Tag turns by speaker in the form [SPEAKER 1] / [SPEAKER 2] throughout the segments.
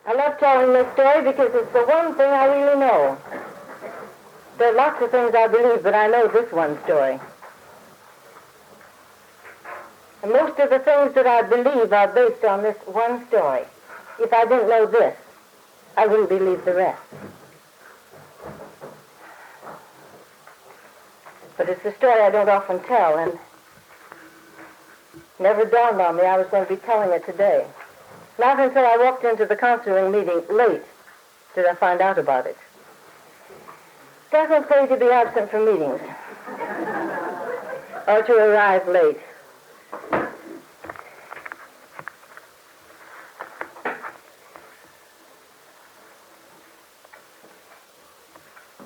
[SPEAKER 1] I love telling this story because it's the one thing I really know. There are lots of things I believe, but I know this one story. And most of the things that I believe are based on this one story. If I didn't know this, I wouldn't believe the rest. But it's a story I don't often tell, and never dawned on me I was going to be telling it today. Not until I walked into the counseling meeting late did I find out about it. Doesn't pay to be absent from meetings or to arrive late.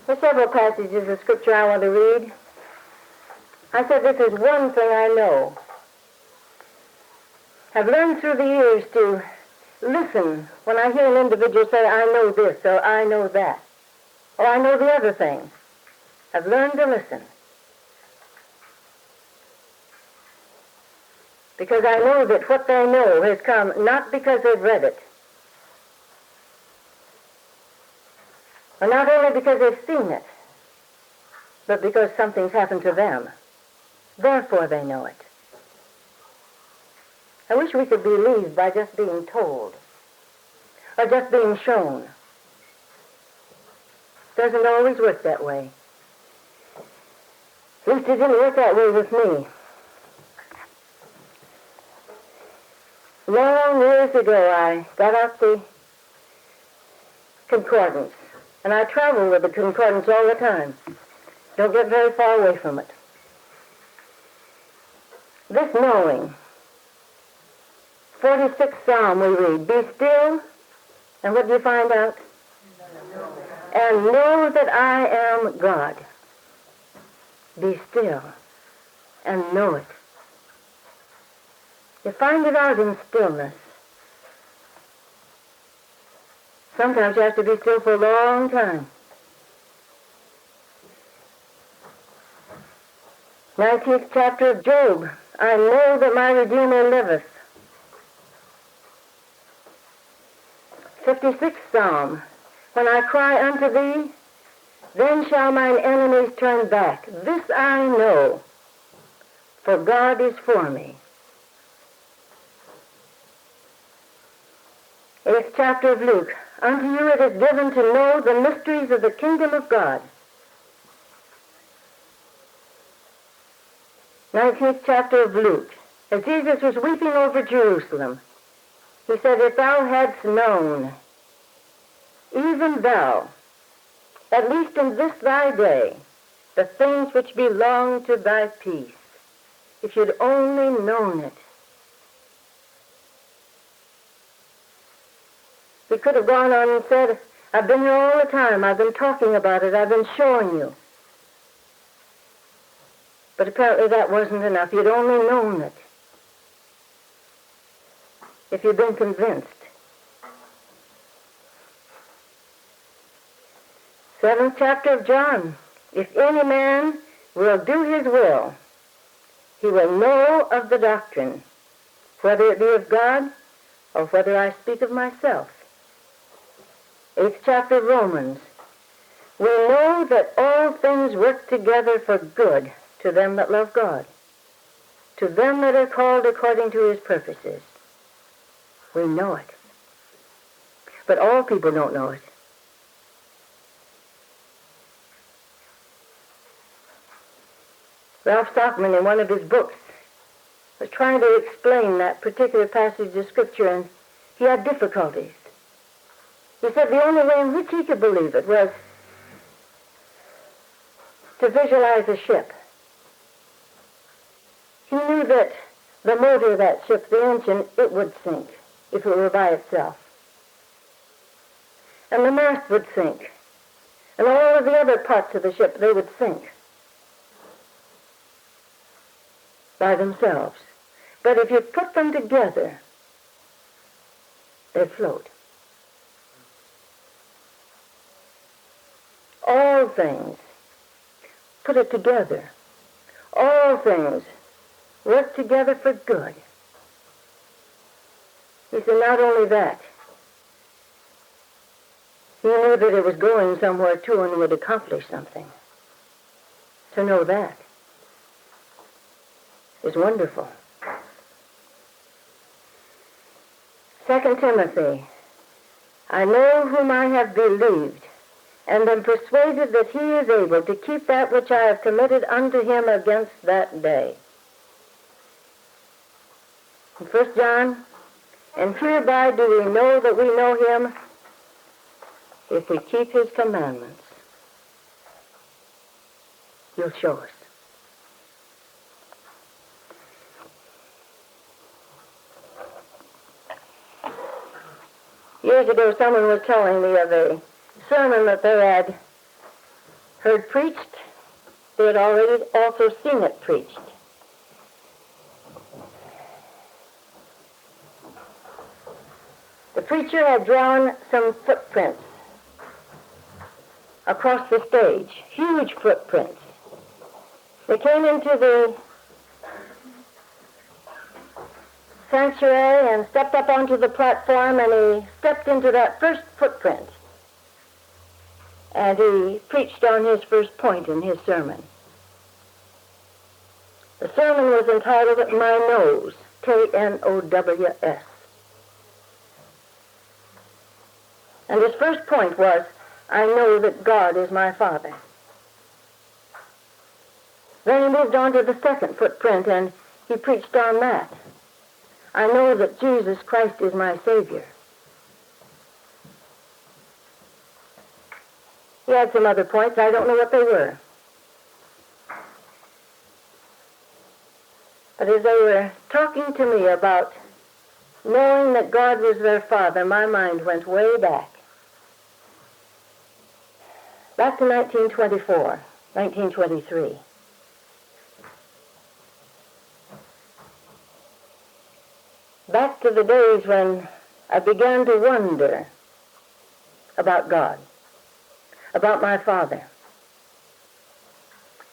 [SPEAKER 1] There are several passages of Scripture I want to read. I said this is one thing I know. I've learned through the years to listen when I hear an individual say, I know this, or I know that, or I know the other thing. I've learned to listen. Because I know that what they know has come not because they've read it, or not only because they've seen it, but because something's happened to them. Therefore they know it. I wish we could believe by just being told, or just being shown. Doesn't always work that way. At least it didn't work that way with me. Long years ago, I got out the concordance, and I travel with the concordance all the time. Don't get very far away from it. This knowing, 46th Psalm we read, be still, and what do you find out? And know that I am God. Be still, and know it. You find it out in stillness. Sometimes you have to be still for a long time. 19th chapter of Job. I know that my Redeemer liveth. 56th Psalm. When I cry unto thee, then shall mine enemies turn back. This I know, for God is for me. 8th chapter of Luke. Unto you it is given to know the mysteries of the kingdom of God. 19th chapter of Luke. As Jesus was weeping over Jerusalem, he said, if thou hadst known, even thou, at least in this thy day, the things which belong to thy peace, if you'd only known it. We could have gone on and said, I've been here all the time, I've been talking about it, I've been showing you. But apparently that wasn't enough. You'd only known it. If you'd been convinced. 7th chapter of John. If any man will do his will, he will know of the doctrine, whether it be of God or whether I speak of myself. 8th chapter of Romans. We know that all things work together for good to them that love God, to them that are called according to his purposes. We know it. But all people don't know it. Ralph Stockman, in one of his books, was trying to explain that particular passage of Scripture, and he had difficulties. He said the only way in which he could believe it was to visualize a ship. He knew that the motor of that ship, the engine, it would sink if it were by itself. And the mast would sink. And all of the other parts of the ship, they would sink by themselves. But if you put them together, they'd float. All things, put it together, all things work together for good. He said, not only that, He knew that it was going somewhere too and would accomplish something. To know that is wonderful. 2 Timothy, I know whom I have believed, and am persuaded that he is able to keep that which I have committed unto him against that day. In 1 John, and hereby do we know that we know him, if we keep his commandments. He'll show us. Years ago, someone was telling me of a sermon that they had heard preached. They had already also seen it preached. The preacher had drawn some footprints across the stage, huge footprints. They came into the sanctuary and stepped up onto the platform, and he stepped into that first footprint. And he preached on his first point in his sermon. The sermon was entitled, My Nose, K-N-O-W-S. And his first point was, I know that God is my Father. Then he moved on to the second footprint, and he preached on that. I know that Jesus Christ is my Savior. He had some other points. I don't know what they were. But as they were talking to me about knowing that God was their Father, my mind went way back. Back to 1924, 1923. Back to the days when I began to wonder about God, about my Father.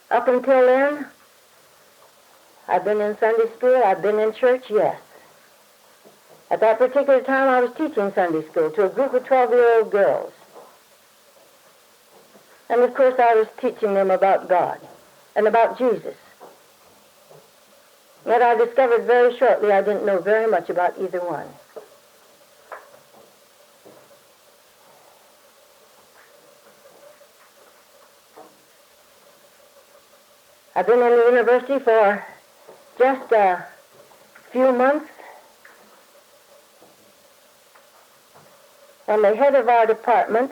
[SPEAKER 1] Up until then, I've been in Sunday school, I've been in church, yes. At that particular time, I was teaching Sunday school to a group of 12-year-old girls. And of course, I was teaching them about God and about Jesus. Yet I discovered very shortly I didn't know very much about either one. I've been in the university for just a few months, and the head of our department,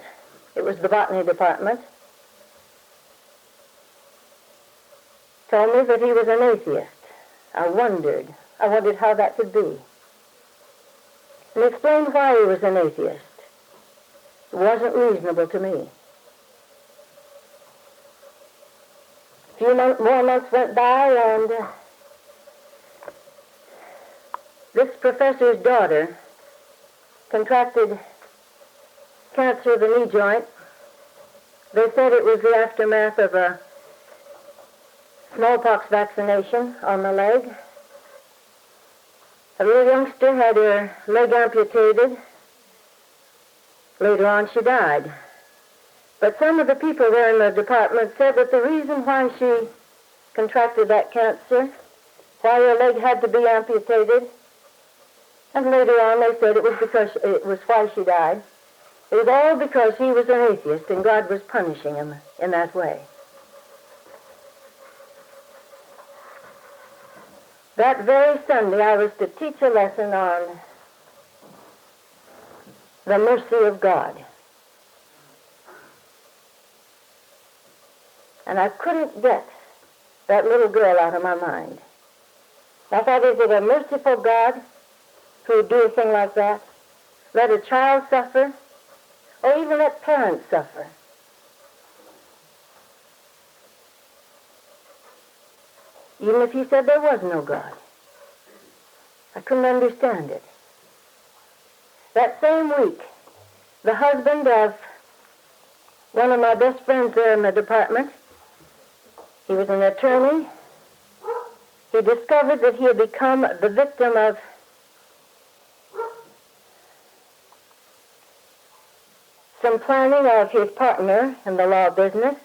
[SPEAKER 1] it was the botany department, told me that he was an atheist. I wondered how that could be. And explained why he was an atheist. It wasn't reasonable to me. A few more months went by, and this professor's daughter contracted cancer of the knee joint. They said it was the aftermath of a smallpox vaccination on the leg. A little youngster had her leg amputated. Later on, she died. But some of the people there in the department said that the reason why she contracted that cancer, why her leg had to be amputated, and later on they said it was why she died, it was all because he was an atheist and God was punishing him in that way. That very Sunday, I was to teach a lesson on the mercy of God. And I couldn't get that little girl out of my mind. I thought, is it a merciful God who would do a thing like that? Let a child suffer, or even let parents suffer? Even if he said there was no God. I couldn't understand it. That same week, the husband of one of my best friends there in the department, he was an attorney. He discovered that he had become the victim of some planning of his partner in the law business,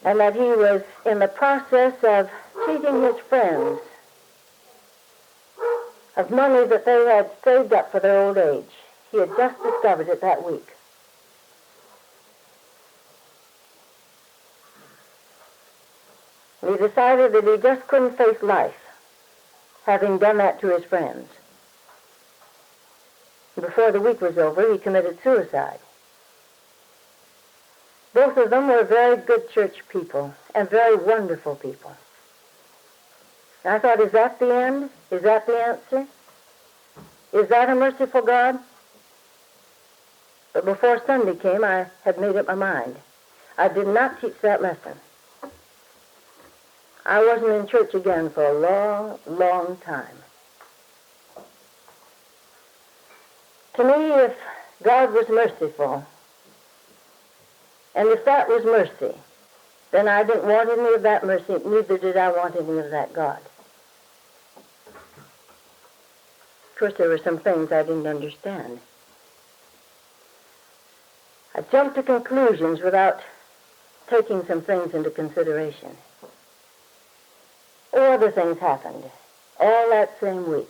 [SPEAKER 1] and that he was in the process of cheating his friends of money that they had saved up for their old age. He had just discovered it that week. He decided that he just couldn't face life, having done that to his friends. Before the week was over, he committed suicide. Both of them were very good church people and very wonderful people. And I thought, is that the end? Is that the answer? Is that a merciful God? But before Sunday came, I had made up my mind. I did not teach that lesson. I wasn't in church again for a long, long time. To me, if God was merciful, and if that was mercy, then I didn't want any of that mercy, neither did I want any of that God. Of course, there were some things I didn't understand. I jumped to conclusions without taking some things into consideration. Other things happened all that same week.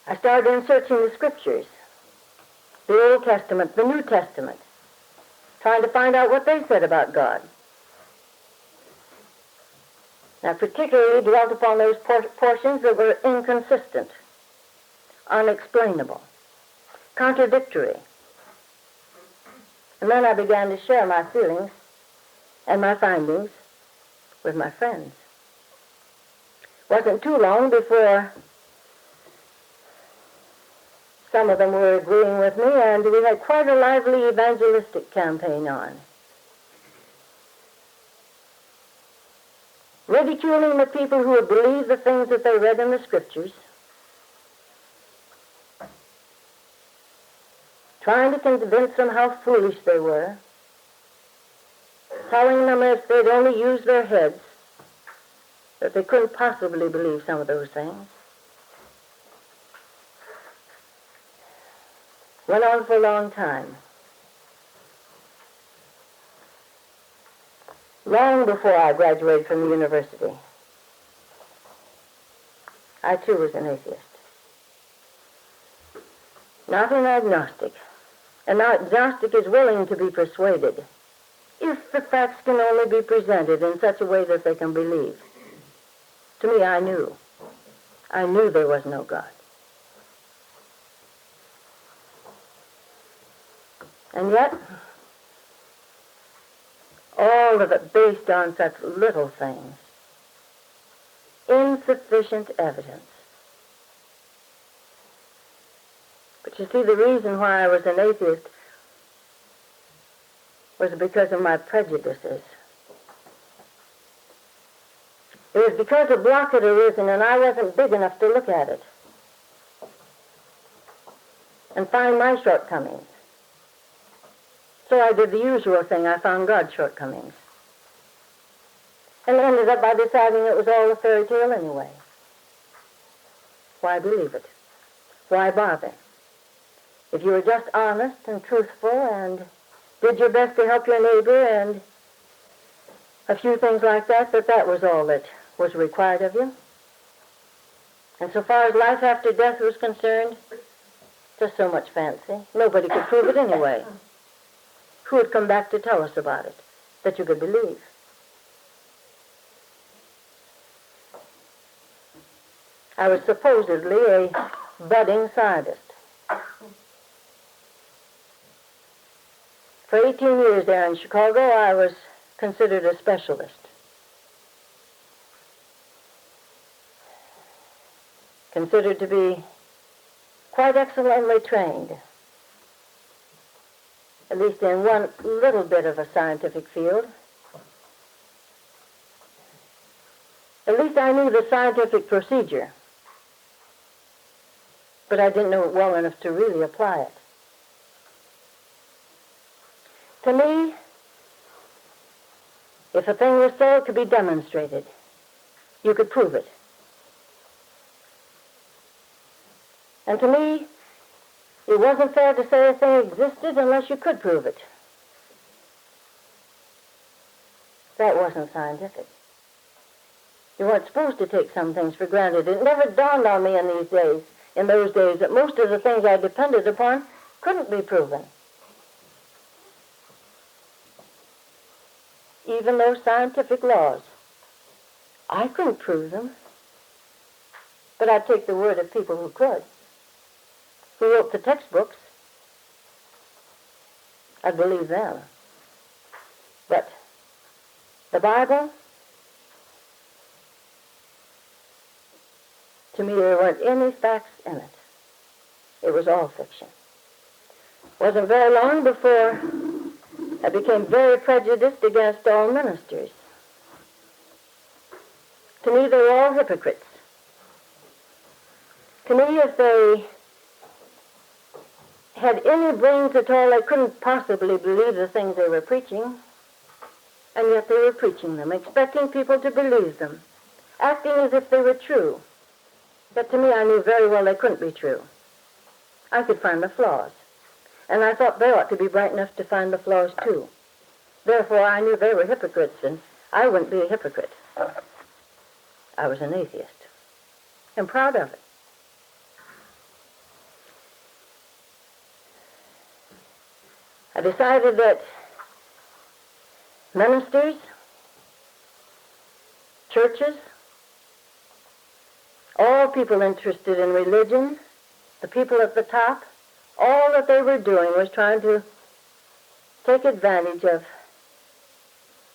[SPEAKER 1] I started in searching the scriptures, the Old Testament, the New Testament, trying to find out what they said about God. I particularly dwelt upon those portions that were inconsistent, unexplainable, contradictory. And then I began to share my feelings and my findings with my friends. It wasn't too long before some of them were agreeing with me, and we had quite a lively evangelistic campaign on. Ridiculing the people who would believe the things that they read in the scriptures, trying to convince them how foolish they were, telling them if they'd only use their heads, that they couldn't possibly believe some of those things. Went on for a long time. Long before I graduated from the university, I too was an atheist. Not an agnostic. An agnostic is willing to be persuaded if the facts can only be presented in such a way that they can believe. To me, I knew there was no God. And yet, all of it based on such little things, insufficient evidence. But you see, the reason why I was an atheist was because of my prejudices. It was because a block had arisen and I wasn't big enough to look at it and find my shortcomings. So I did the usual thing. I found God's shortcomings. And ended up by deciding it was all a fairy tale anyway. Why believe it? Why bother? If you were just honest and truthful and did your best to help your neighbor and a few things like that, that was all that was required of you. And so far as life after death was concerned, just so much fancy. Nobody could prove it anyway. Who would come back to tell us about it, that you could believe? I was supposedly a budding scientist. For 18 years there in Chicago, I was considered a specialist. Considered to be quite excellently trained, at least in one little bit of a scientific field. At least I knew the scientific procedure, but I didn't know it well enough to really apply it. To me, if a thing was so, it could be demonstrated. You could prove it. And to me, it wasn't fair to say a thing existed unless you could prove it. That wasn't scientific. You weren't supposed to take some things for granted. It never dawned on me in those days, that most of the things I depended upon couldn't be proven. Even those scientific laws. I couldn't prove them. But I'd take the word of people who could, who wrote the textbooks. I'd believe them. But the Bible, to me, there weren't any facts in it. It was all fiction. It wasn't very long before I became very prejudiced against all ministers. To me, they were all hypocrites. To me, if they had any brains at all, they couldn't possibly believe the things they were preaching, and yet they were preaching them, expecting people to believe them, acting as if they were true. But to me, I knew very well they couldn't be true. I could find the flaws, and I thought they ought to be bright enough to find the flaws too. Therefore, I knew they were hypocrites, and I wouldn't be a hypocrite. I was an atheist, and proud of it. I decided that ministers, churches, all people interested in religion, the people at the top, all that they were doing was trying to take advantage of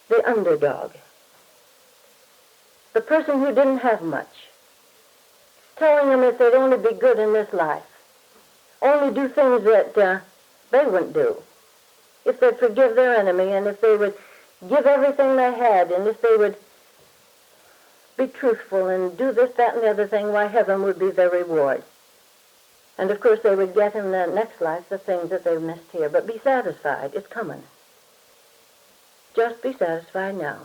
[SPEAKER 1] the underdog, the person who didn't have much, telling them if they'd only be good in this life, only do things that they wouldn't do, if they'd forgive their enemy, and if they would give everything they had, and if they would be truthful and do this, that, and the other thing, why, heaven would be their reward. And of course they would get in the next life the things that they missed here. But be satisfied. It's coming. Just be satisfied now.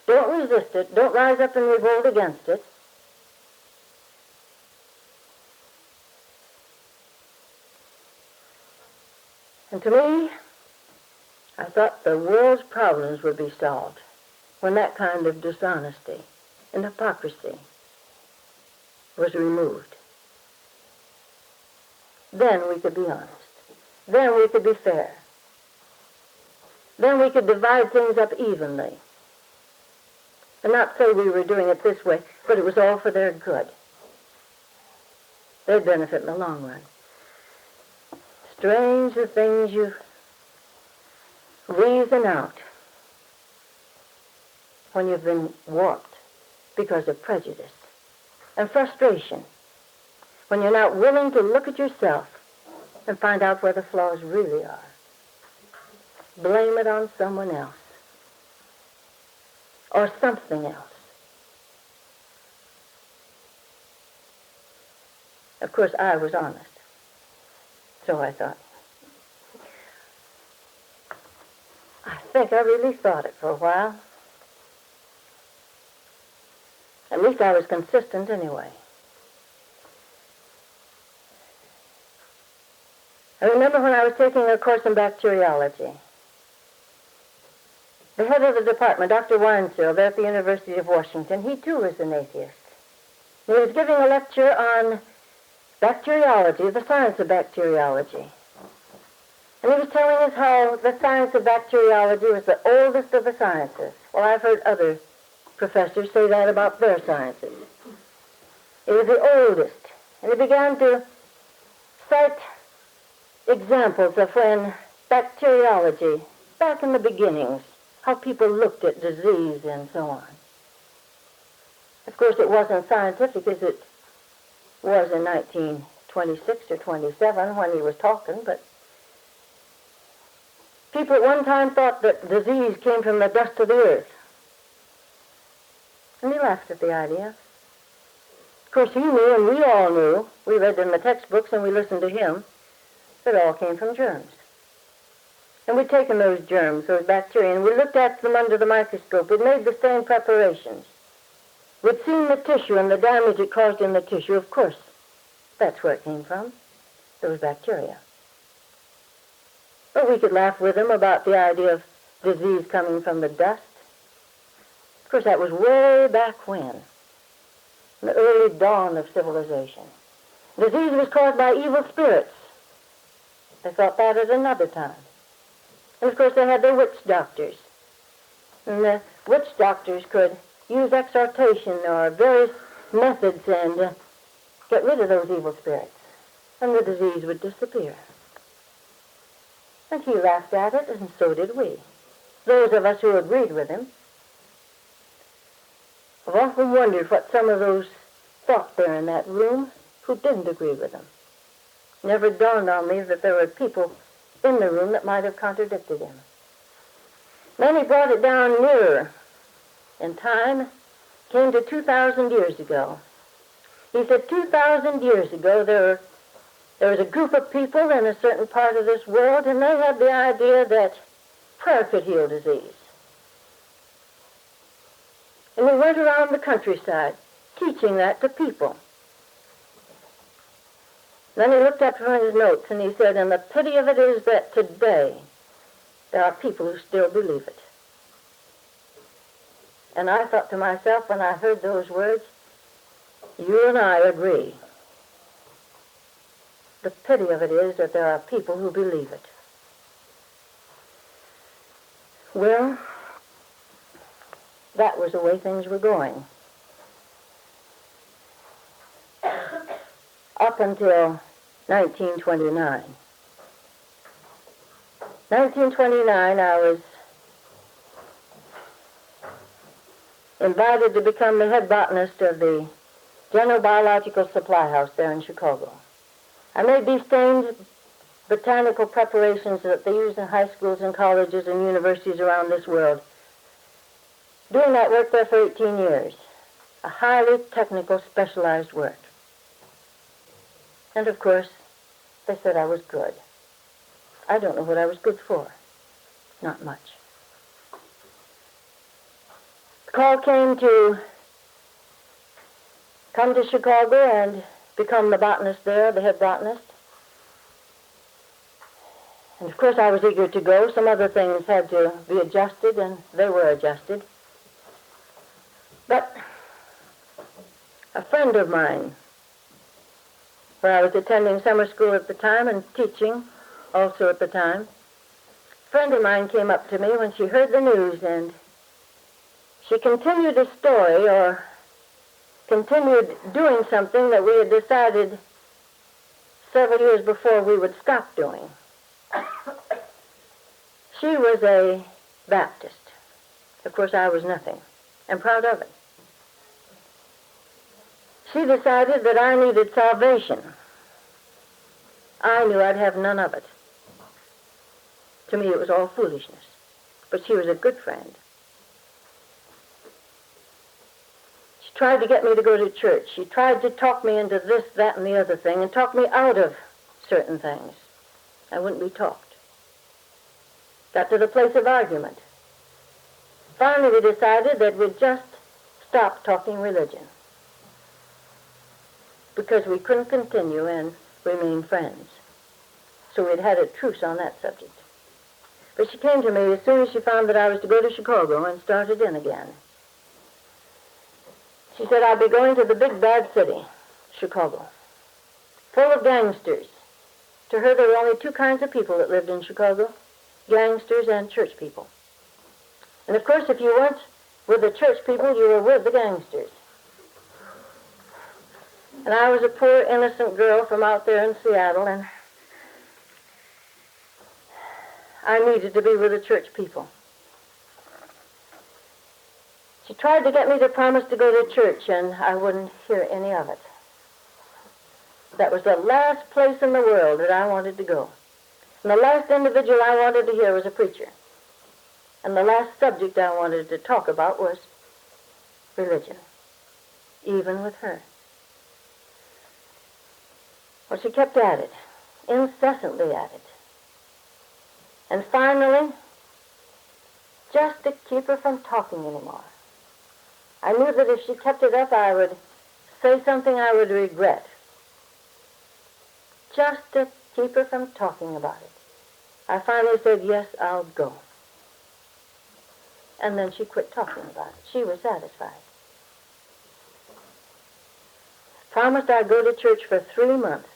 [SPEAKER 1] Don't resist it. Don't rise up and revolt against it. And to me, I thought the world's problems would be solved when that kind of dishonesty and hypocrisy was removed. Then we could be honest. Then we could be fair. Then we could divide things up evenly. And not say we were doing it this way, but it was all for their good. They'd benefit in the long run. Strange the things you reason out when you've been warped because of prejudice and frustration, when you're not willing to look at yourself and find out where the flaws really are. Blame it on someone else or something else. Of course, I was honest, so I thought. I think I really thought it for a while. At least I was consistent anyway. I remember when I was taking a course in bacteriology. The head of the department, Dr. Weinzel, there at the University of Washington, he too was an atheist. He was giving a lecture on bacteriology, the science of bacteriology. And he was telling us how the science of bacteriology was the oldest of the sciences. Well, I've heard other professors say that about their sciences. It was the oldest. And he began to cite examples of when bacteriology, back in the beginnings, how people looked at disease and so on. Of course, it wasn't scientific as it was in 1926 or 27 when he was talking, but people at one time thought that disease came from the dust of the earth. And he laughed at the idea. Of course, he knew, and we all knew, we read in the textbooks and we listened to him, that it all came from germs. And we'd taken those germs, those bacteria, and we looked at them under the microscope. We'd made the same preparations. We'd seen the tissue and the damage it caused in the tissue. Of course, That's where it came from, those bacteria. But we could laugh with him about the idea of disease coming from the dust. Of course, that was way back when, in the early dawn of civilization. Disease was caused by evil spirits. They thought that at another time. And of course, they had their witch doctors. And the witch doctors could use exhortation or various methods and get rid of those evil spirits. And the disease would disappear. And he laughed at it, and so did we. Those of us who agreed with him. I've often wondered what some of those thought there in that room who didn't agree with him. Never dawned on me that there were people in the room that might have contradicted him. Then he brought it down nearer in time, came to 2,000 years ago. He said 2,000 years ago there was a group of people in a certain part of this world, and they had the idea that prayer could heal disease. And he went around the countryside teaching that to people. Then he looked up from his notes and he said, and the pity of it is that today there are people who still believe it. And I thought to myself when I heard those words, you and I agree. The pity of it is that there are people who believe it. Well, that was the way things were going. Up until 1929. 1929, I was invited to become the head botanist of the General Biological Supply House there in Chicago. I made these stained botanical preparations that they use in high schools and colleges and universities around this world. Doing that work there for 18 years. A highly technical, specialized work. And of course, they said I was good. I don't know what I was good for. Not much. The call came to come to Chicago and become the botanist there, the head botanist. And of course I was eager to go. Some other things had to be adjusted, and they were adjusted. But a friend of mine, where I was attending summer school at the time and teaching also at the time, a friend of mine came up to me when she heard the news, and she continued a story or continued doing something that we had decided several years before we would stop doing. She was a Baptist. Of course, I was nothing, and proud of it. She decided that I needed salvation. I knew I'd have none of it. To me, it was all foolishness. But she was a good friend. She tried to get me to go to church. She tried to talk me into this, that, and the other thing, and talk me out of certain things. I wouldn't be talked. Got to the place of argument. Finally, we decided that we'd just stop talking religion, because we couldn't continue and remain friends. So we'd had a truce on that subject. But she came to me as soon as she found that I was to go to Chicago and started in again. She said, I'll be going to the big bad city, Chicago, full of gangsters. To her, there were only two kinds of people that lived in Chicago, gangsters and church people. And of course, if you weren't with the church people, you were with the gangsters. And I was a poor, innocent girl from out there in Seattle, and I needed to be with the church people. She tried to get me to promise to go to church, and I wouldn't hear any of it. That was the last place in the world that I wanted to go. And the last individual I wanted to hear was a preacher. And the last subject I wanted to talk about was religion, even with her. Well, she kept at it, incessantly at it. And finally, just to keep her from talking anymore, I knew that if she kept it up, I would say something I would regret. just to keep her from talking about it, I finally said, yes, I'll go. And then she quit talking about it. She was satisfied. Promised I'd go to church for 3 months.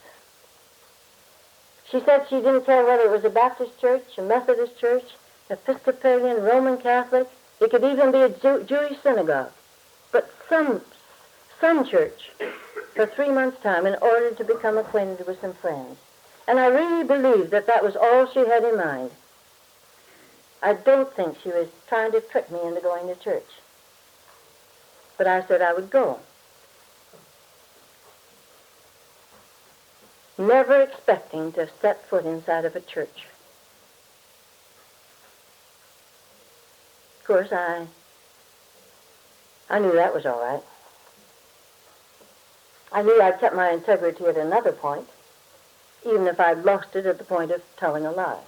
[SPEAKER 1] She said she didn't care whether it was a Baptist church, a Methodist church, Episcopalian, Roman Catholic. It could even be a Jewish synagogue. But some church for 3 months' time in order to become acquainted with some friends. And I really believe that that was all she had in mind. I don't think she was trying to trick me into going to church. But I said I would go. Never expecting to set foot inside of a church. Of course, I knew that was all right. I knew I'd kept my integrity at another point, even if I'd lost it at the point of telling a lie.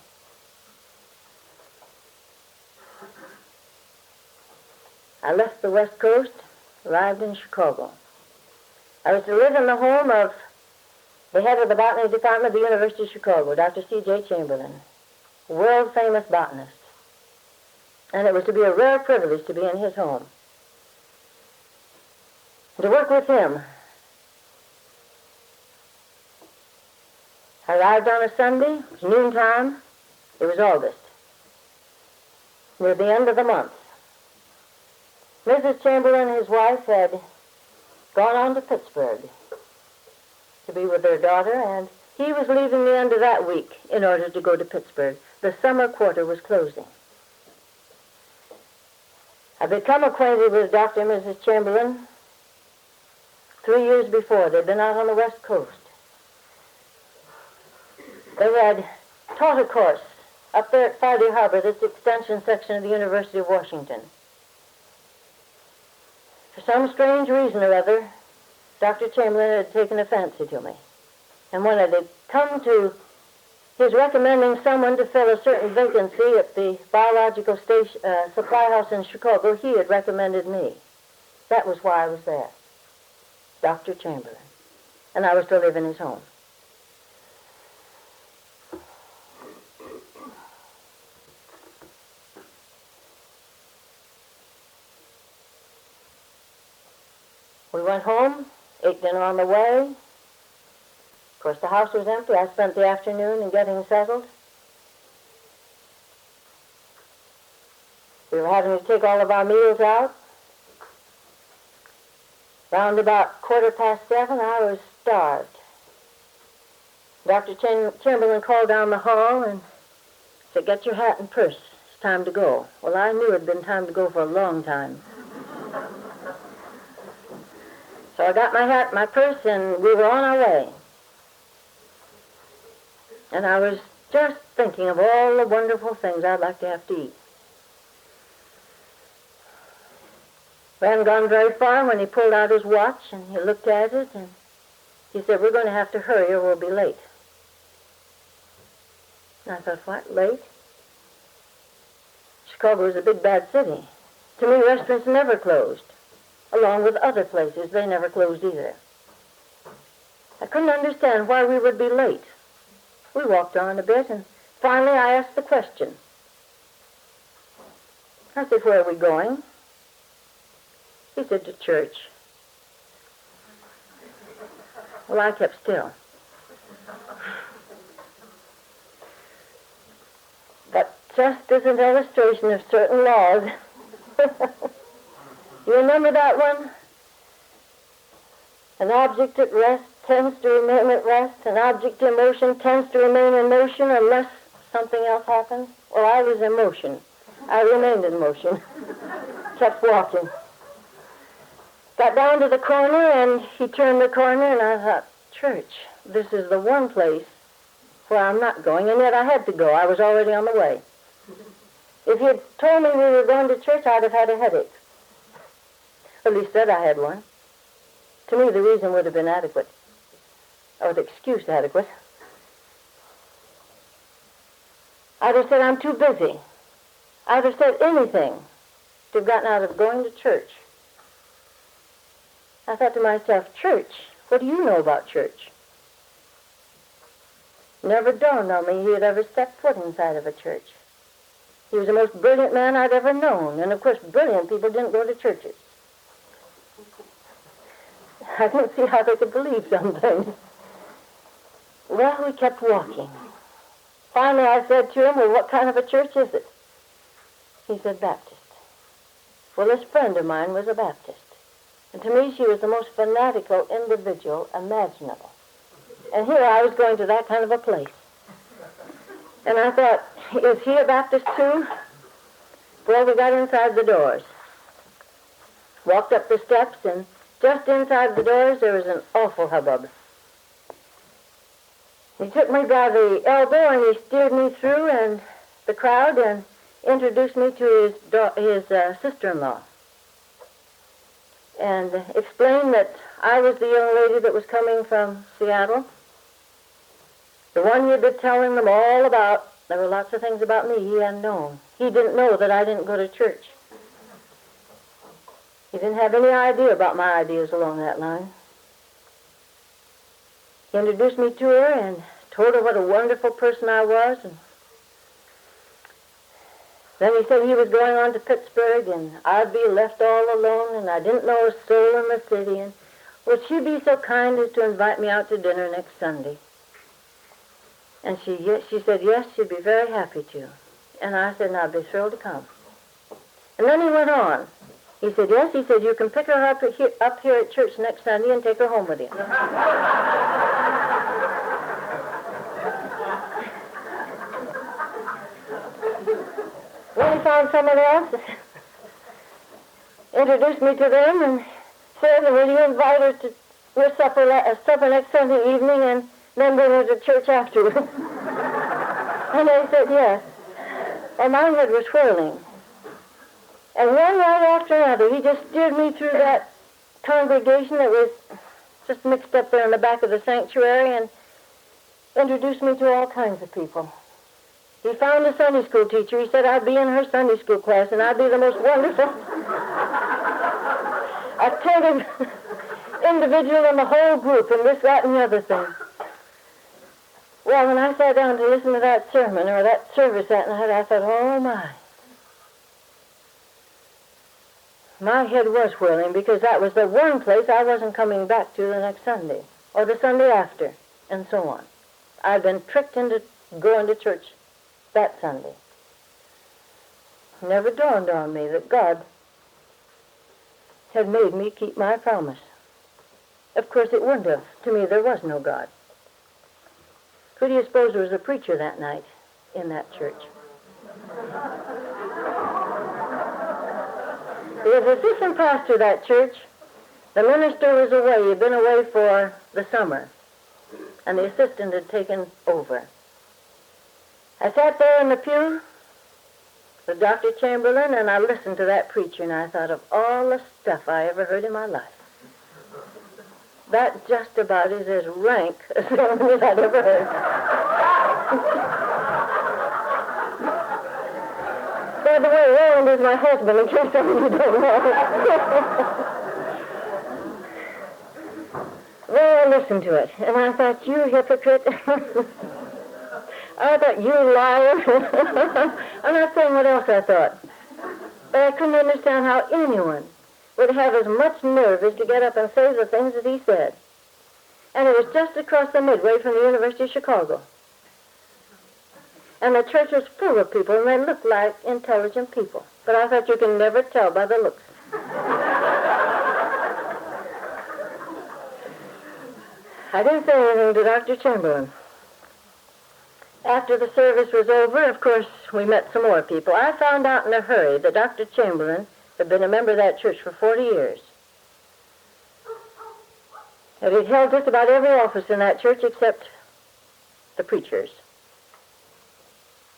[SPEAKER 1] I left the West Coast, arrived in Chicago. I was to live in the home of the head of the botany department of the University of Chicago, Dr. C.J. Chamberlain, a world-famous botanist. And it was to be a rare privilege to be in his home. And to work with him. I arrived on a Sunday, it was noontime, it was August, near the end of the month. Mrs. Chamberlain and his wife had gone on to Pittsburgh to be with their daughter, and he was leaving the end of that week in order to go to Pittsburgh. The summer quarter was closing. I'd become acquainted with Dr. and Mrs. Chamberlain 3 years before. They'd been out on the West Coast. They had taught a course up there at Friday Harbor, this extension section of the University of Washington. For some strange reason or other, Dr. Chamberlain had taken a fancy to me. And when it had come to his recommending someone to fill a certain vacancy at the biological supply house in Chicago, he had recommended me. That was why I was there. Dr. Chamberlain. And I was to live in his home. We went home, ate dinner on the way. Of course, the house was empty. I spent the afternoon in getting settled. We were having to take all of our meals out. Round about 7:15, I was starved. Dr. Chamberlain called down the hall and said, "Get your hat and purse. It's time to go." Well, I knew it had been time to go for a long time. So I got my hat, my purse, and we were on our way. And I was just thinking of all the wonderful things I'd like to have to eat. We hadn't gone very far when he pulled out his watch and he looked at it and he said, "We're going to have to hurry or we'll be late." And I thought, what, late? Chicago is a big, bad city. To me, restaurants never closed. Along with other places, they never closed either. I couldn't understand why we would be late. We walked on a bit, and finally I asked the question. I said, "Where are we going?" He said, "To church." Well, I kept still. But just as an illustration of certain laws, you remember that one? An object at rest tends to remain at rest. An object in motion tends to remain in motion unless something else happens. Well, I was in motion. I remained in motion. Kept walking. Got down to the corner, and he turned the corner, and I thought, church, this is the one place where I'm not going, and yet I had to go. I was already on the way. If he had told me we were going to church, I'd have had a headache. At least said I had one. To me, the reason would have been adequate, or the excuse adequate. I'd have said, "I'm too busy." I'd have said anything to have gotten out of going to church. I thought to myself, church? What do you know about church? Never dawned on me he had ever stepped foot inside of a church. He was the most brilliant man I'd ever known, and of course brilliant people didn't go to churches. I didn't see how they could believe some things. Well, we kept walking. Finally I said to him, well, what kind of a church is it? He said, Baptist. Well, this friend of mine was a Baptist. And to me, she was the most fanatical individual imaginable. And here I was going to that kind of a place. And I thought, is he a Baptist too? Well, we got inside the doors. Walked up the steps, and just inside the doors, there was an awful hubbub. He took me by the elbow, and he steered me through and the crowd and introduced me to his sister-in-law. And explained that I was the young lady that was coming from Seattle, the one he'd been telling them all about. There were lots of things about me he hadn't known. He didn't know that I didn't go to church. He didn't have any idea about my ideas along that line. He introduced me to her and told her what a wonderful person I was. And then he said he was going on to Pittsburgh and I'd be left all alone and I didn't know a soul in the city. And would she be so kind as to invite me out to dinner next Sunday? And she said, yes, she'd be very happy to. And I said, I'd be thrilled to come. And then he went on. He said, yes, he said, you can pick her up here at church next Sunday and take her home with you. Well, he found someone else, introduced me to them, and said, will you invite her to your supper next Sunday evening and then bring her to church afterwards? And I said, yes. And my head was whirling. And one right after another, he just steered me through that congregation that was just mixed up there in the back of the sanctuary and introduced me to all kinds of people. He found a Sunday school teacher. He said I'd be in her Sunday school class and I'd be the most wonderful, attentive individual in the whole group and this, that, and the other thing. Well, when I sat down to listen to that sermon or that service that night, I thought, oh, my. My head was whirling because that was the one place I wasn't coming back to the next Sunday or the Sunday after, and so on. I'd been tricked into going to church that Sunday. It never dawned on me that God had made me keep my promise. Of course, it wouldn't have. To me, there was no God. Who do you suppose was a preacher that night in that church? The assistant pastor of that church, the minister was away. He'd been away for the summer, and the assistant had taken over. I sat there in the pew with Dr. Chamberlain, and I listened to that preacher, and I thought of all the stuff I ever heard in my life. That just about is as rank a sermon as I'd ever heard. By the way, Roland is my husband, in case some of you don't know. Well, I listened to it, and I thought, you hypocrite. I thought, you liar. I'm not saying what else I thought. But I couldn't understand how anyone would have as much nerve as to get up and say the things that he said. And it was just across the midway from the University of Chicago. And the church was full of people, and they looked like intelligent people. But I thought you can never tell by the looks. I didn't say anything to Dr. Chamberlain. After the service was over, of course, we met some more people. I found out in a hurry that Dr. Chamberlain had been a member of that church for 40 years. And he'd held just about every office in that church except the preachers.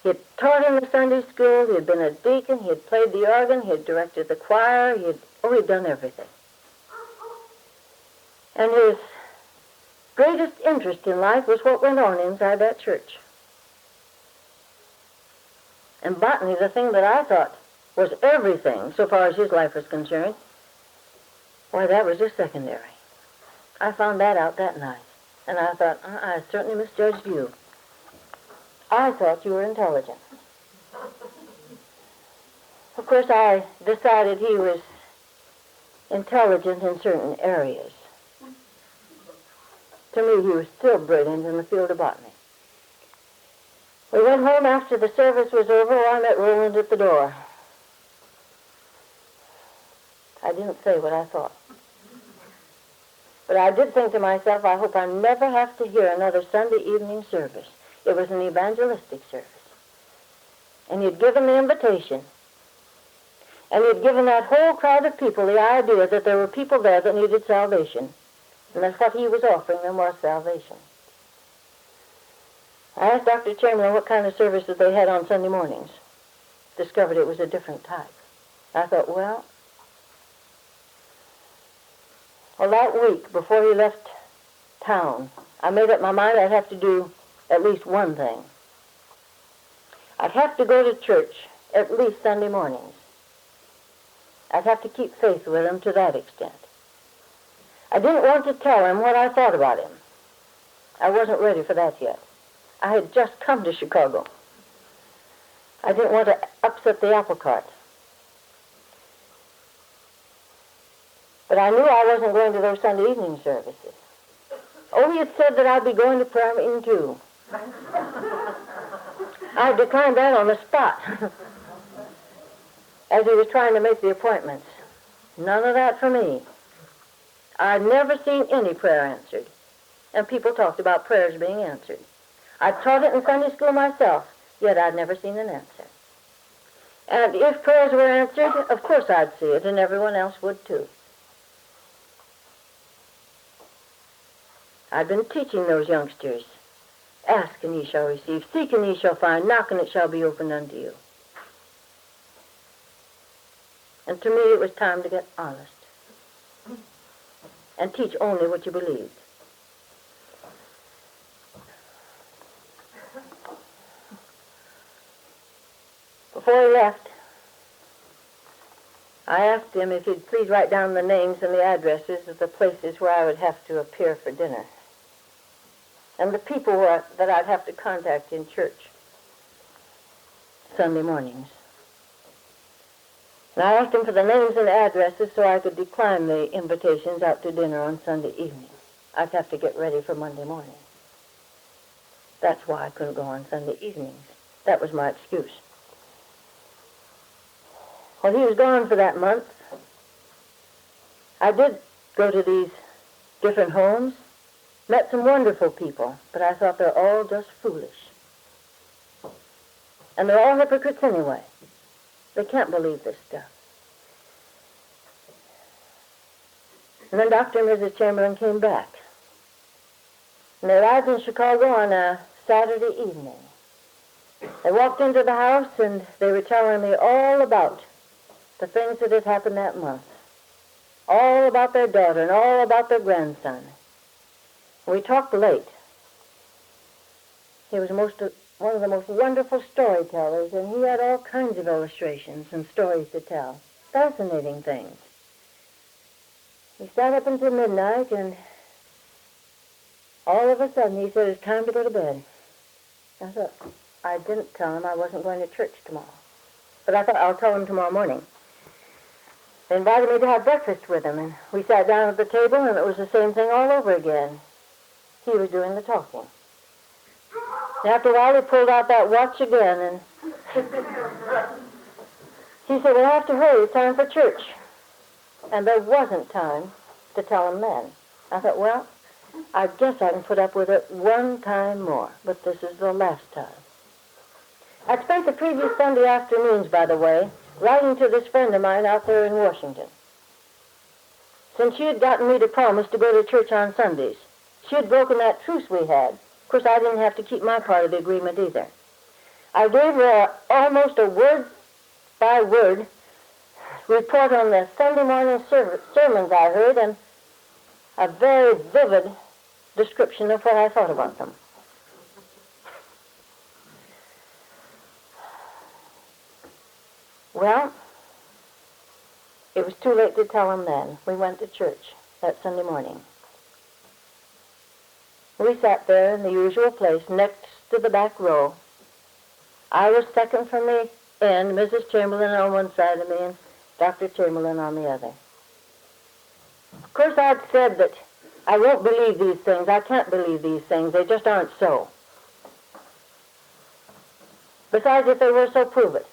[SPEAKER 1] He had taught in the Sunday school, he had been a deacon, he had played the organ, he had directed the choir, he'd done everything. And his greatest interest in life was what went on inside that church. And botany, the thing that I thought was everything, so far as his life was concerned, why, that was just secondary. I found that out that night. And I thought, I certainly misjudged you. I thought you were intelligent. Of course, I decided he was intelligent in certain areas. To me, he was still brilliant in the field of botany. We went home after the service was over. I met Roland at the door. I didn't say what I thought. But I did think to myself, I hope I never have to hear another Sunday evening service. It was an evangelistic service. And he'd given the invitation. And he'd given that whole crowd of people the idea that there were people there that needed salvation. And that's what he was offering them, was salvation. I asked Dr. Chamberlain what kind of service that they had on Sunday mornings. Discovered it was a different type. I thought, well, that week before he left town, I made up my mind I'd have to do at least one thing. I'd have to go to church at least Sunday mornings. I'd have to keep faith with him to that extent. I didn't want to tell him what I thought about him. I wasn't ready for that yet. I had just come to Chicago. I didn't want to upset the apple cart. But I knew I wasn't going to those Sunday evening services. Oh, he had said that I'd be going to prayer meeting too. I declined that on the spot as he was trying to make the appointments. None of that for me. I'd never seen any prayer answered, and people talked about prayers being answered. I taught it in Sunday school myself, yet I'd never seen an answer. And if prayers were answered, of course I'd see it, and everyone else would too. I'd been teaching those youngsters, ask and ye shall receive, seek and ye shall find, knock and it shall be opened unto you. And to me it was time to get honest and teach only what you believed. Before he left, I asked him if he'd please write down the names and the addresses of the places where I would have to appear for dinner, and the people that I'd have to contact in church Sunday mornings. And I asked him for the names and the addresses so I could decline the invitations out to dinner on Sunday evening. I'd have to get ready for Monday morning. That's why I couldn't go on Sunday evenings. That was my excuse. Well, he was gone for that month. I did go to these different homes, met some wonderful people, but I thought they're all just foolish. And they're all hypocrites anyway. They can't believe this stuff. And then Dr. and Mrs. Chamberlain came back. And they arrived in Chicago on a Saturday evening. They walked into the house and they were telling me all about the things that had happened that month. All about their daughter and all about their grandson. We talked late. He was one of the most wonderful storytellers, and he had all kinds of illustrations and stories to tell. Fascinating things. He sat up until midnight, and all of a sudden he said, it's time to go to bed. I thought, I didn't tell him I wasn't going to church tomorrow. But I thought, I'll tell him tomorrow morning. They invited me to have breakfast with him, and we sat down at the table, and it was the same thing all over again. He was doing the talking. And after a while, he pulled out that watch again, and he said, we'll have to hurry, it's time for church. And there wasn't time to tell him then. I thought, well, I guess I can put up with it one time more, but this is the last time. I'd spent the previous Sunday afternoons, by the way, writing to this friend of mine out there in Washington. Since she had gotten me to promise to go to church on Sundays, she had broken that truce we had. Of course, I didn't have to keep my part of the agreement either. I gave her almost a word-by-word report on the Sunday morning sermons I heard and a very vivid description of what I thought about them. Well, it was too late to tell him then. We went to church that Sunday morning. We sat there in the usual place next to the back row, I was second from the end, Mrs. Chamberlain on one side of me and Dr. Chamberlain on the other. Of course, I'd said that I won't believe these things. I can't believe these things. They just aren't so. Besides, if they were so, prove it.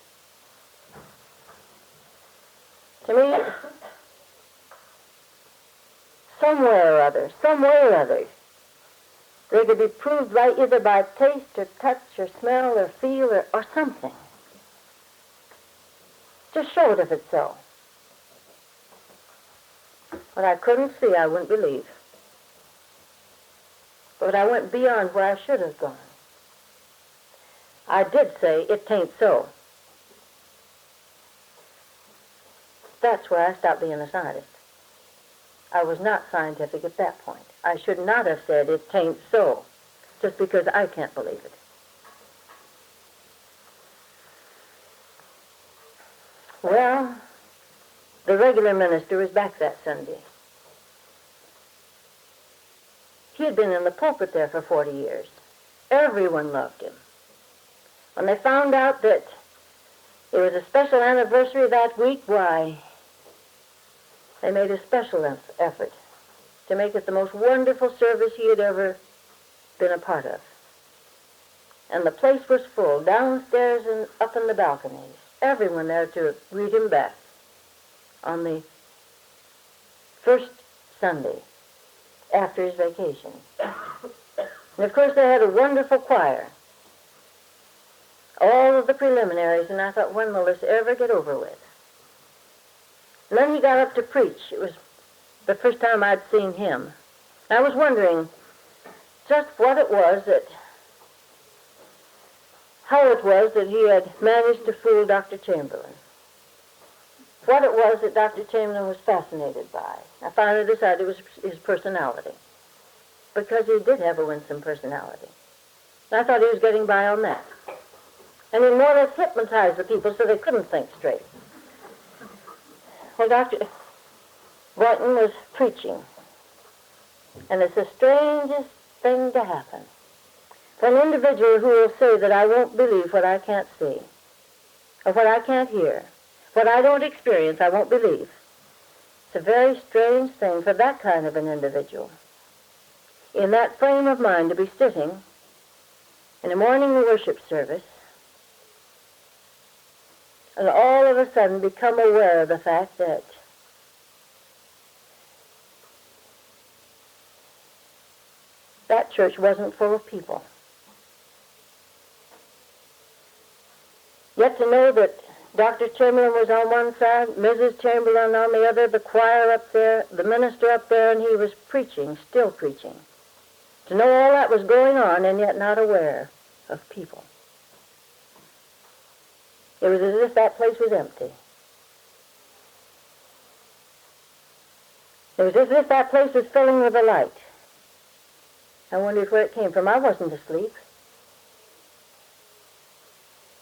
[SPEAKER 1] To me, some way or other, they could be proved by either by taste or touch or smell or feel or something. Just show it if it's so. What I couldn't see, I wouldn't believe. But I went beyond where I should have gone. I did say, it tain't so. That's where I stopped being a scientist. I was not scientific at that point. I should not have said, it tain't so, just because I can't believe it. Well, the regular minister was back that Sunday. He had been in the pulpit there for 40 years. Everyone loved him. When they found out that it was a special anniversary that week, why, they made a special effort to make it the most wonderful service he had ever been a part of. And the place was full, downstairs and up in the balconies. Everyone there to greet him back on the first Sunday after his vacation. And of course they had a wonderful choir. All of the preliminaries, and I thought, when will this ever get over with? And then he got up to preach. It was the first time I'd seen him. I was wondering just what it was how it was that he had managed to fool Dr. Chamberlain. What it was that Dr. Chamberlain was fascinated by. I finally decided it was his personality, because he did have a winsome personality. And I thought he was getting by on that. And he more or less hypnotized the people so they couldn't think straight. Well, Dr. Boynton was preaching, and it's the strangest thing to happen. For an individual who will say that I won't believe what I can't see, or what I can't hear, what I don't experience, I won't believe. It's a very strange thing for that kind of an individual, in that frame of mind, to be sitting in a morning worship service and all of a sudden become aware of the fact that that church wasn't full of people. Yet to know that Dr. Chamberlain was on one side, Mrs. Chamberlain on the other, the choir up there, the minister up there, and he was preaching, still preaching. To know all that was going on and yet not aware of people. It was as if that place was empty. It was as if that place was filling with a light. I wondered where it came from. I wasn't asleep.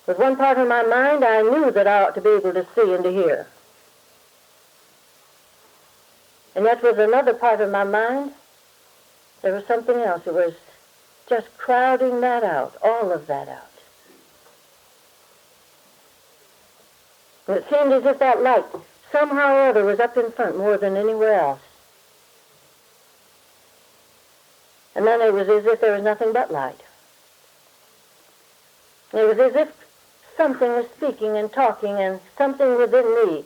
[SPEAKER 1] With one part of my mind, I knew that I ought to be able to see and to hear. And yet with another part of my mind, there was something else. It was just crowding that out, all of that out. And it seemed as if that light, somehow or other, was up in front more than anywhere else. And then it was as if there was nothing but light. It was as if something was speaking and talking, and something within me,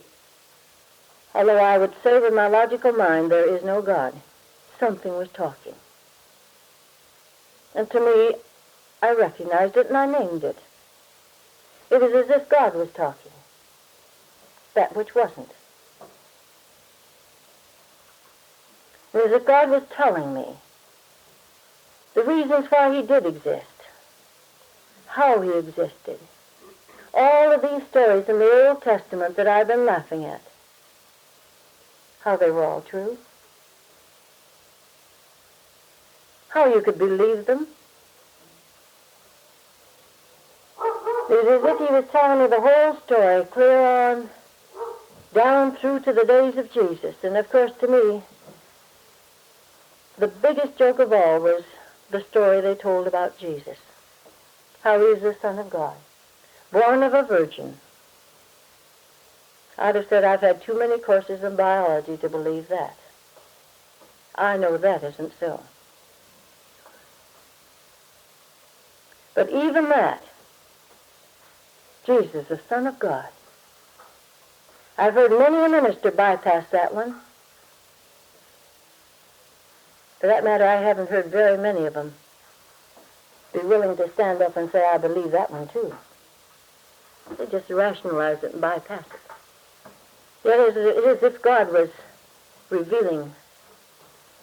[SPEAKER 1] although I would say with my logical mind there is no God, something was talking. And to me, I recognized it and I named it. It was as if God was talking, that which wasn't. It was as if God was telling me the reasons why he did exist, how he existed. All of these stories in the Old Testament that I've been laughing at, how they were all true, how you could believe them. It was as if he was telling me the whole story, clear on, down through to the days of Jesus. And of course, to me, the biggest joke of all was the story they told about Jesus, how he was the Son of God. born of a virgin. I'd have said I've had too many courses in biology to believe that. I know that isn't so. But even that, Jesus, the Son of God. I've heard many a minister bypass that one. For that matter, I haven't heard very many of them be willing to stand up and say, I believe that one too. They just rationalize it and bypass it. Yet it is as if God was revealing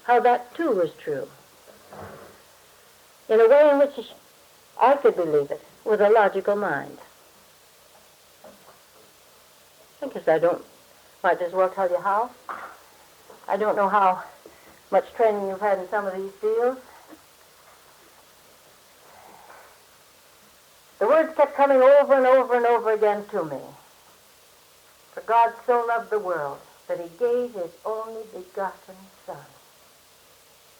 [SPEAKER 1] how that too was true, in a way in which I could believe it with a logical mind. I guess might as well tell you how. I don't know how much training you've had in some of these fields. The words kept coming over and over and over again to me. For God so loved the world that he gave his only begotten Son,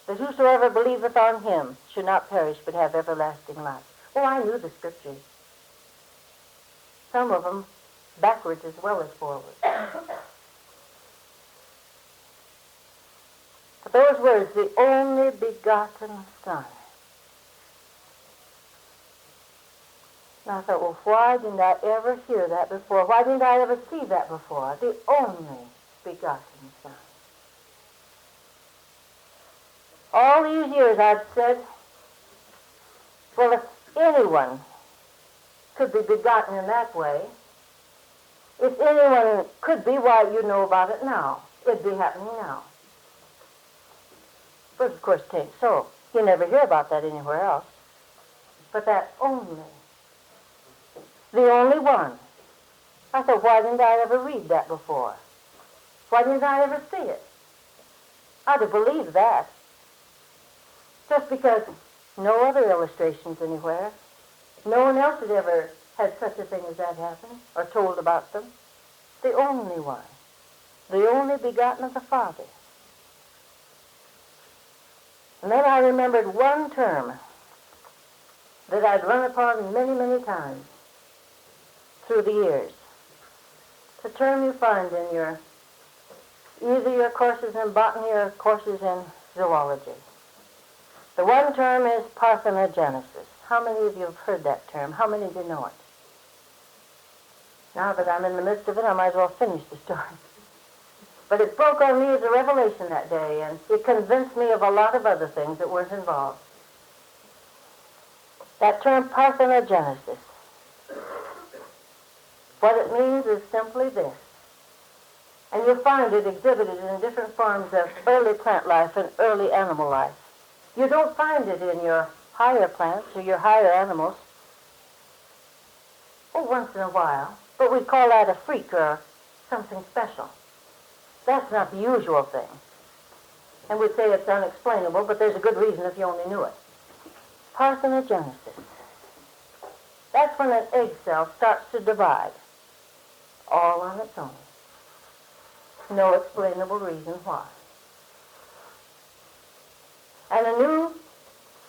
[SPEAKER 1] that whosoever believeth on him should not perish but have everlasting life. Oh, I knew the scriptures. Some of them backwards as well as forwards. But those words, the only begotten Son. And I thought, well, why didn't I ever hear that before? Why didn't I ever see that before? The only begotten Son. All these years I've said, well, if anyone could be begotten in that way, if anyone could be, why, you know about it now. It'd be happening now. But of course it ain't so. You never hear about that anywhere else. But that only, the only one. I thought, why didn't I ever read that before? Why didn't I ever see it? I'd have believed that. Just because no other illustrations anywhere. No one else had ever had such a thing as that happen, or told about them. The only one. The only begotten of the Father. And then I remembered one term that I'd run upon many, many times through the years. It's a term you find in either your courses in botany or courses in zoology. The one term is parthenogenesis. How many of you have heard that term? How many do you know it? Now that I'm in the midst of it, I might as well finish the story. But it broke on me as a revelation that day, and it convinced me of a lot of other things that weren't involved. That term parthenogenesis. What it means is simply this. And you'll find it exhibited in different forms of early plant life and early animal life. You don't find it in your higher plants or your higher animals. Oh, once in a while. But we call that a freak or something special. That's not the usual thing. And we'd say it's unexplainable, but there's a good reason if you only knew it. Parthenogenesis. That's when an egg cell starts to divide, all on its own. No explainable reason why. And a new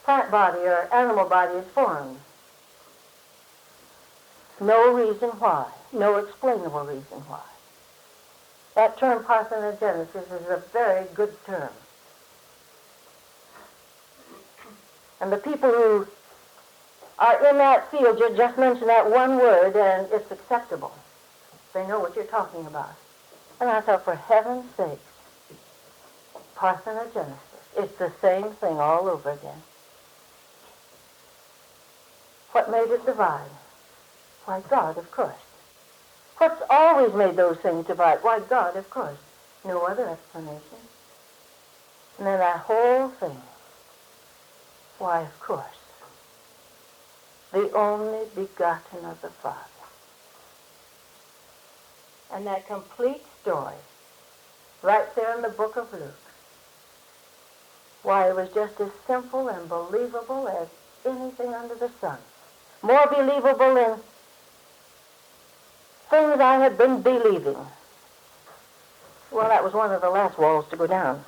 [SPEAKER 1] plant body or animal body is formed. No reason why. No explainable reason why. That term parthenogenesis is a very good term. And the people who are in that field, you just mention that one word and it's acceptable. They know what you're talking about. And I thought, for heaven's sake, parthenogenesis. It's the same thing all over again. What made it divide? Why, God, of course. What's always made those things divide? Why, God, of course. No other explanation. And then that whole thing. Why, of course. The only begotten of the Father. And that complete story, right there in the book of Luke. Why, it was just as simple and believable as anything under the sun. More believable in things I had been believing. Well, that was one of the last walls to go down.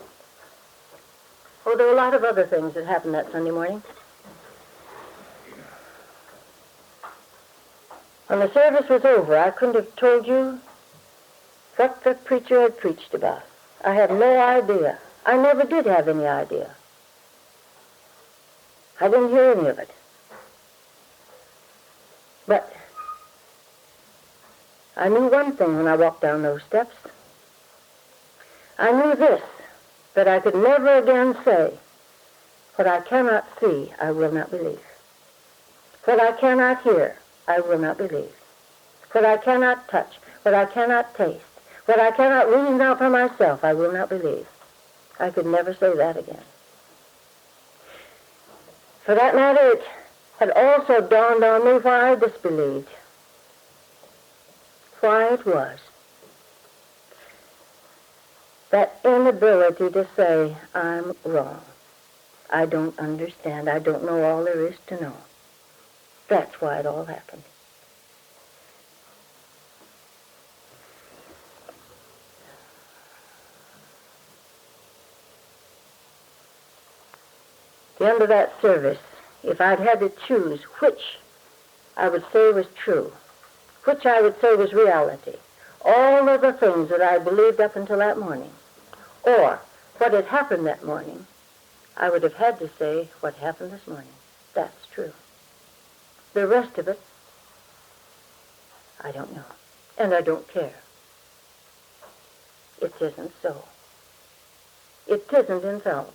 [SPEAKER 1] Oh, there were a lot of other things that happened that Sunday morning. When the service was over, I couldn't have told you what the preacher had preached about. I had no idea. I never did have any idea. I didn't hear any of it. But I knew one thing when I walked down those steps. I knew this, that I could never again say, what I cannot see, I will not believe. What I cannot hear, I will not believe. What I cannot touch, what I cannot taste, what I cannot reason out for myself, I will not believe. I could never say that again. For that matter, it had also dawned on me why I disbelieved. Why it was. That inability to say, I'm wrong. I don't understand. I don't know all there is to know. That's why it all happened. At the end of that service, if I'd had to choose which I would say was true, which I would say was reality, all of the things that I believed up until that morning, or what had happened that morning, I would have had to say what happened this morning. That's true. The rest of it, I don't know, and I don't care. It isn't so. It isn't infallible.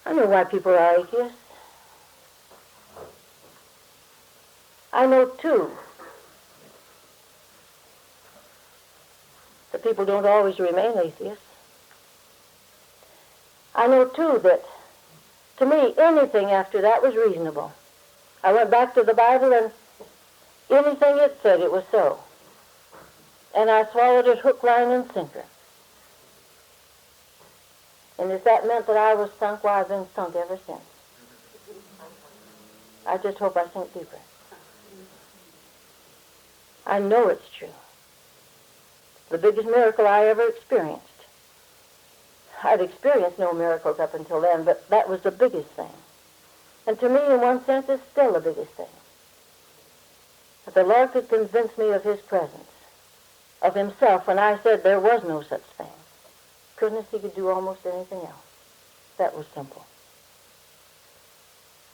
[SPEAKER 1] I know why people are atheists. I know, too, that people don't always remain atheists. I know, too, that to me, anything after that was reasonable. I went back to the Bible, and anything it said, it was so. And I swallowed it hook, line, and sinker. And if that meant that I was sunk, well, I've been sunk ever since. I just hope I sink deeper. I know it's true. The biggest miracle I ever experienced. I'd experienced no miracles up until then, but that was the biggest thing. And to me, in one sense, it's still the biggest thing. But the Lord could convince me of his presence, of himself, when I said there was no such thing. Goodness, he could do almost anything else. That was simple.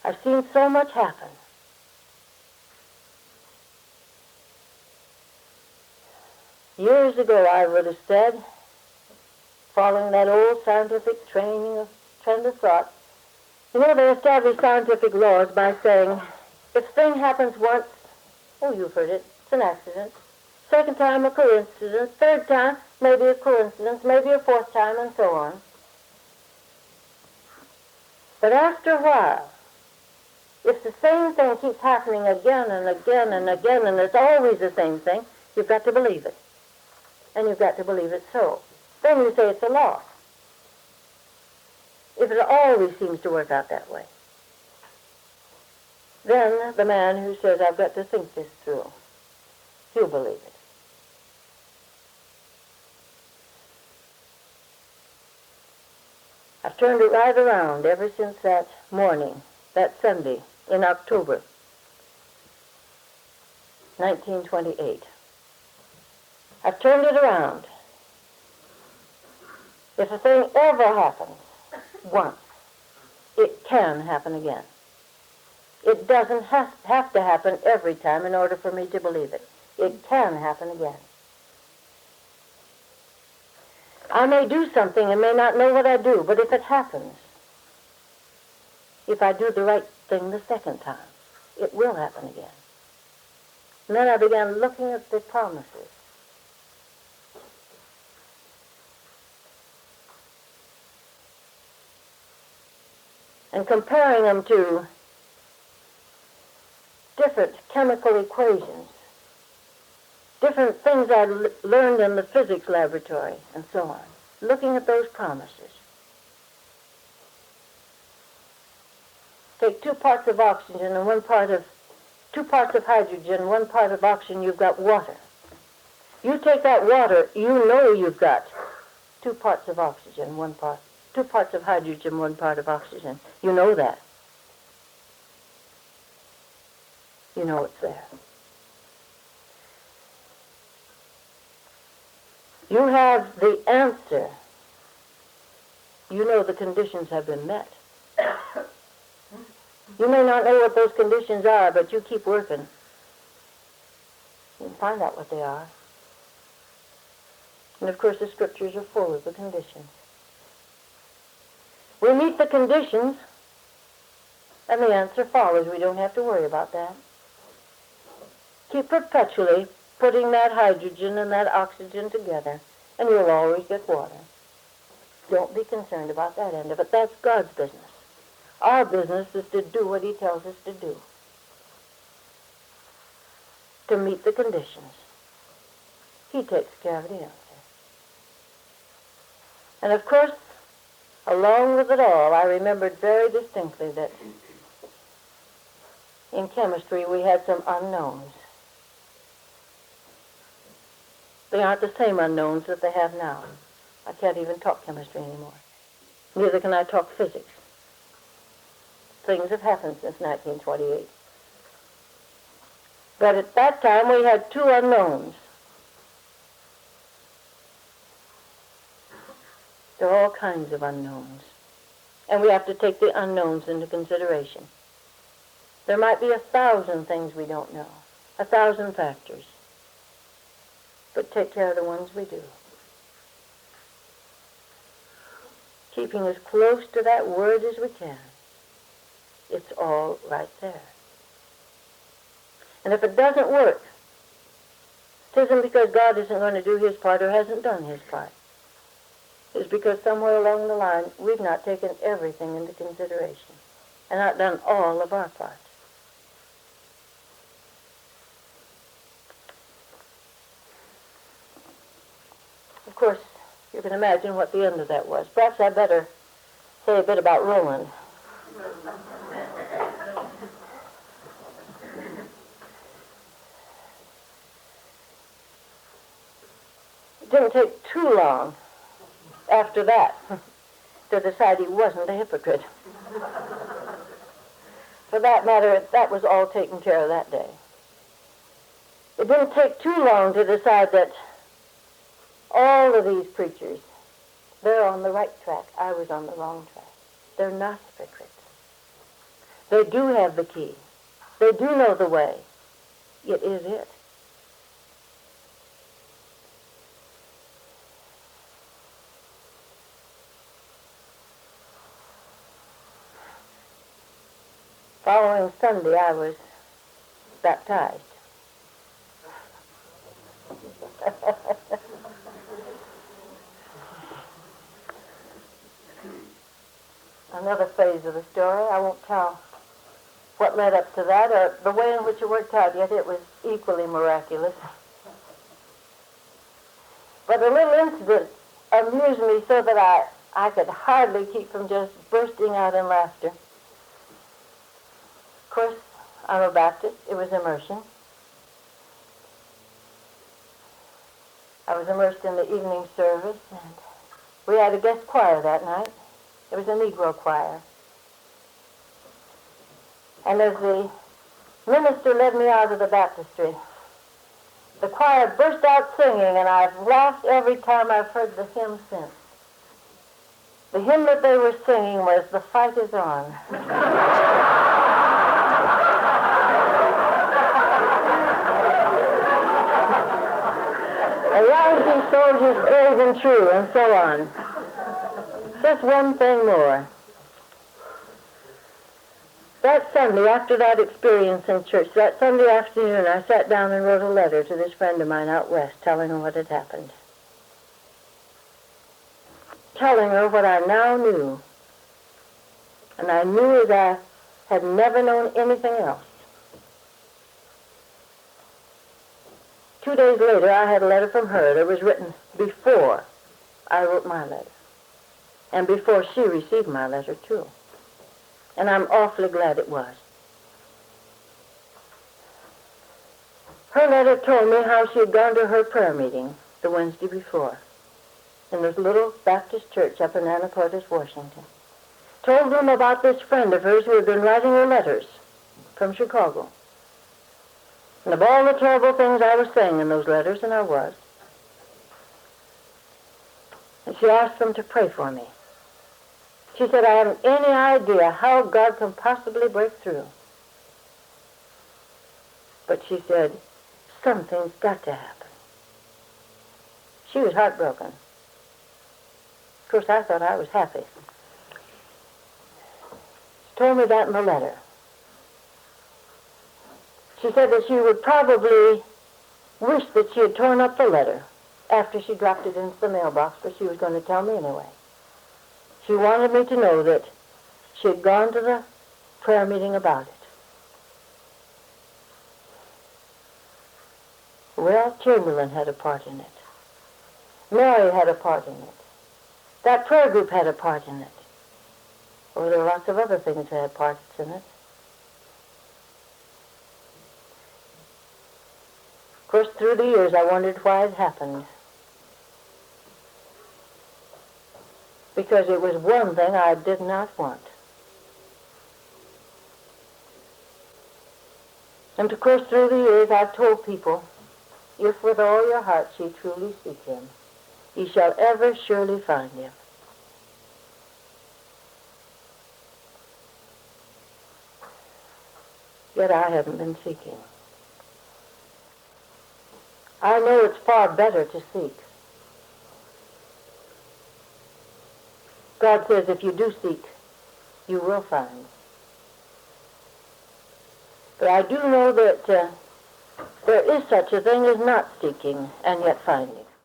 [SPEAKER 1] I've seen so much happen. Years ago, I would have said, following that old scientific trend of thought, you know, they establish scientific laws by saying, if a thing happens once, oh, you've heard it, it's an accident. Second time, a coincidence. Third time, maybe a coincidence. Maybe a fourth time, and so on. But after a while, if the same thing keeps happening again and again and again, and it's always the same thing, you've got to believe it. And you've got to believe it so. Then you say it's a law. If it always seems to work out that way. Then the man who says, I've got to think this through, he'll believe it. I've turned it right around ever since that morning, that Sunday in October, 1928. I've turned it around. If a thing ever happens once, it can happen again. It doesn't have to happen every time in order for me to believe it. It can happen again. I may do something and may not know what I do, but if it happens, if I do the right thing the second time, it will happen again. And then I began looking at the promises. And comparing them to different chemical equations, different things I learned in the physics laboratory, and so on. Looking at those promises. Take 2 parts of oxygen and 2 parts of hydrogen, 1 part of oxygen, you've got water. You take that water, you know you've got 2 parts of oxygen, 2 parts of hydrogen, 1 part of oxygen. You know that. You know it's there. You have the answer. You know the conditions have been met. You may not know what those conditions are, but you keep working. You can find out what they are. And of course the scriptures are full of the conditions. We meet the conditions, and the answer follows. We don't have to worry about that. Keep perpetually putting that hydrogen and that oxygen together, and you'll always get water. Don't be concerned about that end of it. That's God's business. Our business is to do what he tells us to do, to meet the conditions. He takes care of the answer. And of course, along with it all, I remembered very distinctly that in chemistry we had some unknowns. They aren't the same unknowns that they have now. I can't even talk chemistry anymore. Neither can I talk physics. Things have happened since 1928. But at that time we had two unknowns. There are all kinds of unknowns. And we have to take the unknowns into consideration. There might be 1,000 things we don't know, 1,000 factors. But take care of the ones we do. Keeping as close to that word as we can. It's all right there. And if it doesn't work, it isn't because God isn't going to do his part or hasn't done his part. It's because somewhere along the line we've not taken everything into consideration and not done all of our part. Of course, you can imagine what the end of that was. Perhaps I'd better say a bit about Roland. It didn't take too long after that to decide he wasn't a hypocrite. For that matter, that was all taken care of that day. It didn't take too long to decide that all of these preachers, they're on the right track. I was on the wrong track. They're not hypocrites. They do have the key. They do know the way. It is it. Following Sunday, I was baptized. Another phase of the story. I won't tell what led up to that or the way in which it worked out, yet it was equally miraculous. But a little incident amused me so that I could hardly keep from just bursting out in laughter. Of course, I'm a Baptist. It was immersion. I was immersed in the evening service, and we had a guest choir that night. It was a Negro choir. And as the minister led me out of the baptistry, the choir burst out singing, and I've laughed every time I've heard the hymn since. The hymn that they were singing was "The Fight Is On." A rising soldier's brave and true, and so on. Just one thing more. That Sunday, after that experience in church, that Sunday afternoon, I sat down and wrote a letter to this friend of mine out west, telling her what had happened. Telling her what I now knew. And I knew as I had never known anything else. 2 days later, I had a letter from her that was written before I wrote my letter. And before she received my letter, too. And I'm awfully glad it was. Her letter told me how she had gone to her prayer meeting the Wednesday before in this little Baptist church up in Anacortes, Washington. Told them about this friend of hers who had been writing her letters from Chicago. And of all the terrible things I was saying in those letters, and I was, and she asked them to pray for me. She said, I haven't any idea how God can possibly break through. But she said, something's got to happen. She was heartbroken. Of course, I thought I was happy. She told me that in the letter. She said that she would probably wish that she had torn up the letter after she dropped it into the mailbox, but she was going to tell me anyway. She wanted me to know that she had gone to the prayer meeting about it. Well, Chamberlain had a part in it. Mary had a part in it. That prayer group had a part in it. Oh, there were lots of other things that had parts in it. Of course, through the years, I wondered why it happened. Because it was one thing I did not want. And of course, through the years, I've told people, if with all your heart ye truly seek him, ye shall ever surely find him. Yet I haven't been seeking. I know it's far better to seek. God says if you do seek, you will find. But I do know that there is such a thing as not seeking and yet finding.